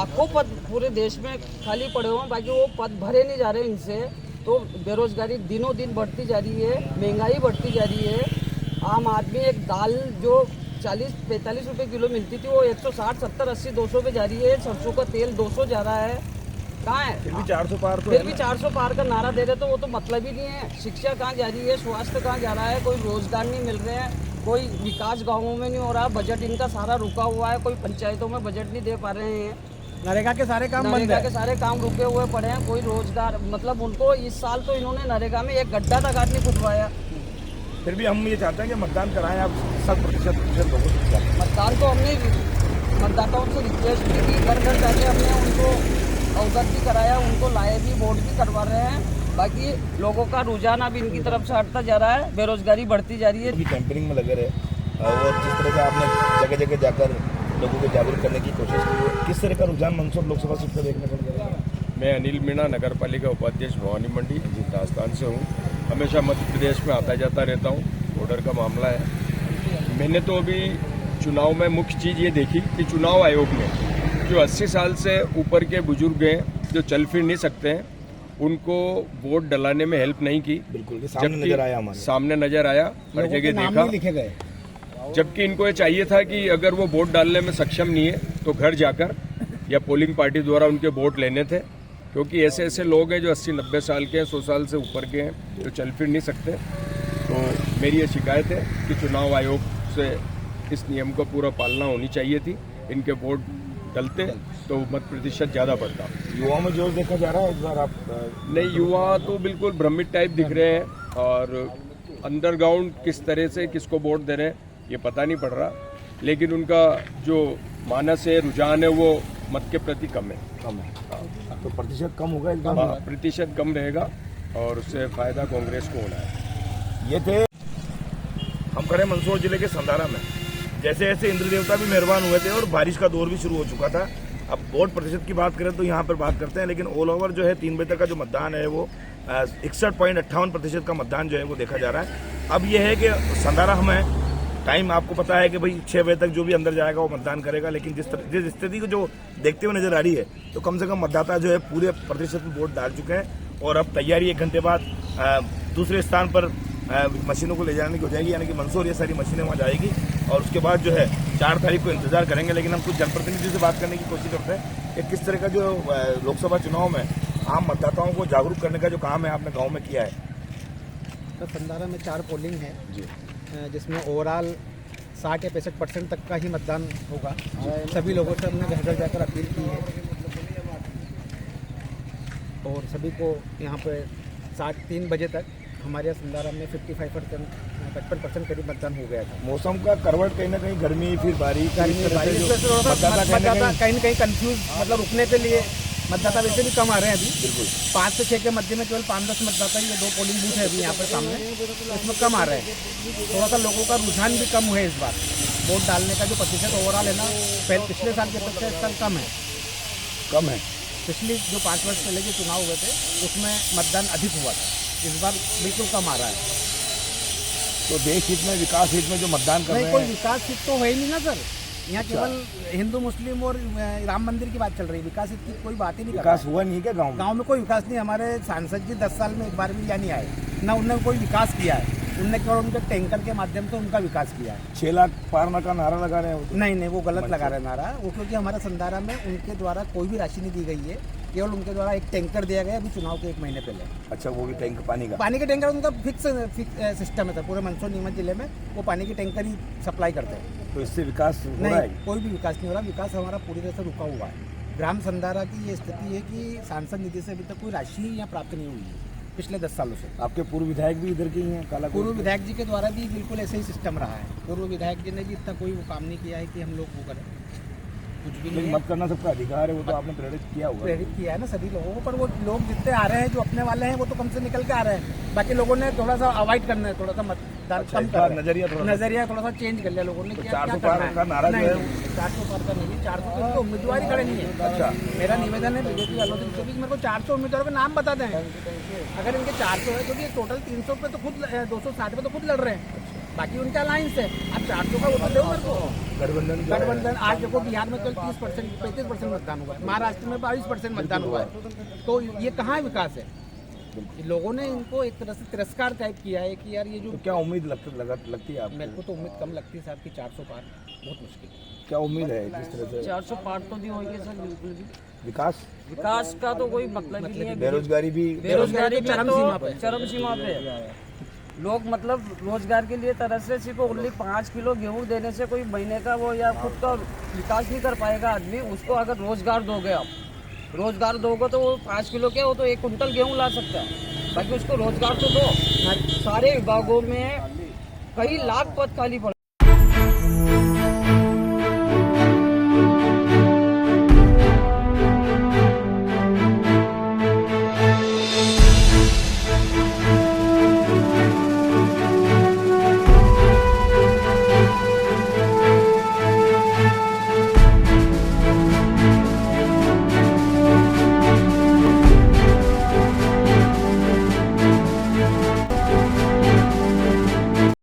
लाखों पद पूरे देश में खाली पड़े हुए हैं, बाकी वो पद भरे नहीं जा रहे इनसे। तो बेरोजगारी दिनों दिन बढ़ती जा रही है, महंगाई बढ़ती जा रही है। आम आदमी एक दाल जो 40-45 रुपए किलो मिलती थी वो 160, 70, 80, 200 पे जा रही है। सरसों का तेल 200 जा रहा है। कहाँ है? फिर भी 400 पार तो फिर भी 400 पार का नारा दे रहे तो वो तो मतलब ही नहीं है। शिक्षा कहाँ जा रही है? स्वास्थ्य कहाँ जा रहा है? कोई रोजगार नहीं मिल रहे हैं, कोई विकास गाँवों में नहीं हो रहा। बजट इनका सारा रुका हुआ है, कोई पंचायतों में बजट नहीं दे पा रहे हैं। नरेगा के सारे काम बंद नरेगा है। के सारे काम रुके हुए पड़े हैं, कोई रोजगार मतलब उनको इस साल तो इन्होंने नरेगा में एक गड्ढा तक आज नहीं खुदवाया। फिर भी हम ये चाहते हैं कि मतदान कराएं आप 100% लोगों से। मतदान तो हमने मतदाताओं से रिक्वेस्ट भी की, घर घर जाके हमने उनको अवगत भी कराया, उनको लाए भी, वोट भी करवा रहे हैं। बाकी लोगों का रुझान अब इनकी तरफ से हटता जा रहा है, बेरोजगारी बढ़ती जा रही है। अभी कैंपेनिंग में लगे रहे और जिस तरह से आपने जगह जगह जाकर लोगों को जागरूक करने की कोशिश की है, किस तरह का रुझान मंदसौर लोकसभा सीट पर देखने को मिल रहा है? मैं अनिल मीणा, नगर पालिका उपाध्यक्ष भवानी मंडी राजस्थान से हूँ। हमेशा मध्य प्रदेश में आता जाता रहता हूँ, बॉर्डर का मामला है। मैंने तो अभी चुनाव में मुख्य चीज़ ये देखी कि चुनाव आयोग ने जो 80 साल से ऊपर के बुजुर्ग हैं जो चल फिर नहीं सकते हैं, उनको वोट डलाने में हेल्प नहीं की। बिल्कुल सामने नजर आया, हमारे सामने नजर आया, हर जगह देखा। लिखे गए, जबकि इनको ये चाहिए था कि अगर वो वोट डालने में सक्षम नहीं है तो घर जाकर या पोलिंग पार्टी द्वारा उनके वोट लेने थे, क्योंकि ऐसे ऐसे लोग हैं जो 80-90 साल के हैं, 100 साल से ऊपर के हैं, जो चल फिर नहीं सकते। तो मेरी ये शिकायत है कि चुनाव आयोग से इस नियम को पूरा पालना होनी चाहिए थी। इनके वोट डलते तो मत प्रतिशत ज़्यादा बढ़ता। युवाओं में जोश देखा जा रहा है इस बार आप? नहीं, युवा तो बिल्कुल भ्रमित टाइप दिख रहे हैं और अंडरग्राउंड किस तरह से किसको वोट दे रहे हैं ये पता नहीं पड़ रहा, लेकिन उनका जो मानस है, रुझान है, वो मत के प्रति कम है। तो प्रतिशत कम होगा इस बार? हाँ, प्रतिशत कम रहेगा और उससे फायदा कांग्रेस को होना है। ये थे हम खड़े मंदसौर जिले के संधारा में। जैसे जैसे इंद्र देवता भी मेहरबान हुए थे और बारिश का दौर भी शुरू हो चुका था। अब वोट प्रतिशत की बात करें तो यहाँ पर बात करते हैं, लेकिन ऑल ओवर जो है 3 बजे तक का जो मतदान है वो 61.58% का मतदान जो है वो देखा जा रहा है। अब ये है कि संधारा हमें टाइम आपको पता है कि भाई 6 बजे तक जो भी अंदर जाएगा वो मतदान करेगा, लेकिन जिस स्थिति को जो देखते हुए नजर आ रही है तो कम से कम मतदाता जो है पूरे प्रतिशत में वोट डाल चुके हैं और अब तैयारी 1 घंटे बाद दूसरे स्थान पर मशीनों को ले जाने की हो जाएगी, यानी कि मंदसौर ये सारी मशीनें वहाँ जाएगी और उसके बाद जो है 4 तारीख को इंतजार करेंगे। लेकिन हम कुछ जनप्रतिनिधियों से बात करने की कोशिश करते हैं कि किस तरह का जो लोकसभा चुनाव में आम मतदाताओं को जागरूक करने का जो काम है आपने गाँव में किया है। तो संधारा में 4 पोलिंग है जी, जिसमें ओवरऑल 60 या 65% तक का ही मतदान होगा। सभी लोगों से हमने घर घर जाकर अपील की है और सभी को यहाँ पे 3 बजे तक हमारे यहाँ संधारा में 55% करीब मतदान हो गया था। मौसम का करवट कहीं ना कहीं गर्मी, फिर बारिश, मतदाता कहीं न कहीं कंफ्यूज, मतलब रुकने के लिए मतदाता वैसे भी कम आ रहे हैं अभी। बिल्कुल 5 से 6 के मध्य में केवल 5-10 मतदाता ही, ये 2 पोलिंग बूथ है अभी यहाँ पर सामने, इसमें कम आ रहे हैं। थोड़ा सा लोगों का रुझान भी कम हुआ है इस बार। वोट डालने का जो प्रतिशत ओवरऑल है ना, पिछले साल के अपेक्षा इस साल कम है। पिछली जो 5 वर्ष पहले जो चुनाव हुए थे उसमें मतदान अधिक हुआ था, इस बार बिल्कुल कम आ रहा है। तो देश हित में, विकास हित में जो मतदान कर रहे हैं, कोई विकास हित तो है ही नहीं ना सर। यहाँ केवल हिंदू मुस्लिम और राम मंदिर की बात चल रही है, विकास की कोई बात ही नहीं। विकास हुआ नहीं क्या गांव में? गांव में कोई विकास नहीं। हमारे सांसद जी 10 साल में एक बार भी यहाँ नहीं आए, ना उन्होंने कोई विकास किया है। उनने केवल उनके टैंकर के माध्यम से उनका विकास किया है। 6 लाख पार का नारा लगा रहे हैं? नहीं, वो गलत लगा रहे नारा वो, क्योंकि हमारे संधारा में उनके द्वारा कोई भी राशि नहीं दी गई है। केवल उनके द्वारा एक टैंकर दिया गया अभी चुनाव के 1 महीने पहले। अच्छा, वो भी टैंक पानी का टैंकर उनका फिक्स सिस्टम है सर। पूरे मंदसौर नीमच जिले में वो पानी की टैंकर ही सप्लाई करते हैं। तो इससे विकास हो रहा है? कोई भी विकास नहीं हो रहा। विकास हमारा पूरी तरह से रुका हुआ है। ग्राम संधारा की ये स्थिति है कि सांसद निधि से अभी तक कोई राशि यहाँ प्राप्त नहीं हुई है पिछले 10 सालों से। आपके पूर्व विधायक भी इधर के ही हैं? पूर्व विधायक जी के द्वारा भी बिल्कुल ऐसे ही सिस्टम रहा है। पूर्व विधायक जी ने भी इतना कोई वो काम नहीं किया है कि हम लोग वो करें, कुछ भी नहीं। मत करना सबका अधिकार है, वो तो आपने प्रेरित किया होगा। प्रेरित किया है ना सभी लोगों को, पर वो लोग जितने आ रहे हैं जो अपने वाले हैं वो तो कम से निकल के आ रहे हैं। बाकी लोगों ने थोड़ा सा अवॉइड करना है, थोड़ा सा मतदान कम कर, नजरिया थोड़ा सा चेंज कर लिया लोगों ने। 400 पार का नारा जो है 400 पार का नहीं, 400 तो उम्मीदवार खड़े नहीं है। अच्छा, मेरा निवेदन है बीजेपी वालों से कि मेरे को 400 उम्मीदवारों के नाम बता दें। अगर इनके 400 है, क्योंकि टोटल 300 पे तो खुद 260 पे तो खुद लड़ रहे हैं। बाकी उनका अलायंस है। अब 400 का वो तो दो मेरे को। गठबंधन आज देखो बिहार में केवल 30%, 35% मतदान हुआ है, महाराष्ट्र में 22% मतदान हुआ है, तो ये कहाँ विकास है? लोगों ने इनको एक तरह से तिरस्कार टाइप किया है कि यार ये जो तो क्या उम्मीद लगती है आपको? मेरे को तो उम्मीद कम लगती है साहब कि 400 पार बहुत मुश्किल है। क्या उम्मीद है जिस तरह से 400 पार तो नहीं होगी सर, बिल्कुल भी। विकास का तो कोई मतलब ही नहीं है। बेरोजगारी भी बेरोजगारी में चरम तो सीमा पे। चरम सीमा पे है। लोग मतलब रोजगार के लिए तरस से सिर्फ ओनली 5 किलो गेहूं देने से कोई महीने का वो या खुद का विकास नहीं कर पाएगा आदमी। उसको अगर रोजगार दोगे आप, रोजगार दोगे तो वो 5 किलो क्या, वो तो 1 कुंटल गेहूं ला सकता है। बाकी उसको रोजगार तो दो। सारे विभागों में कई लाख पद खाली पड़े।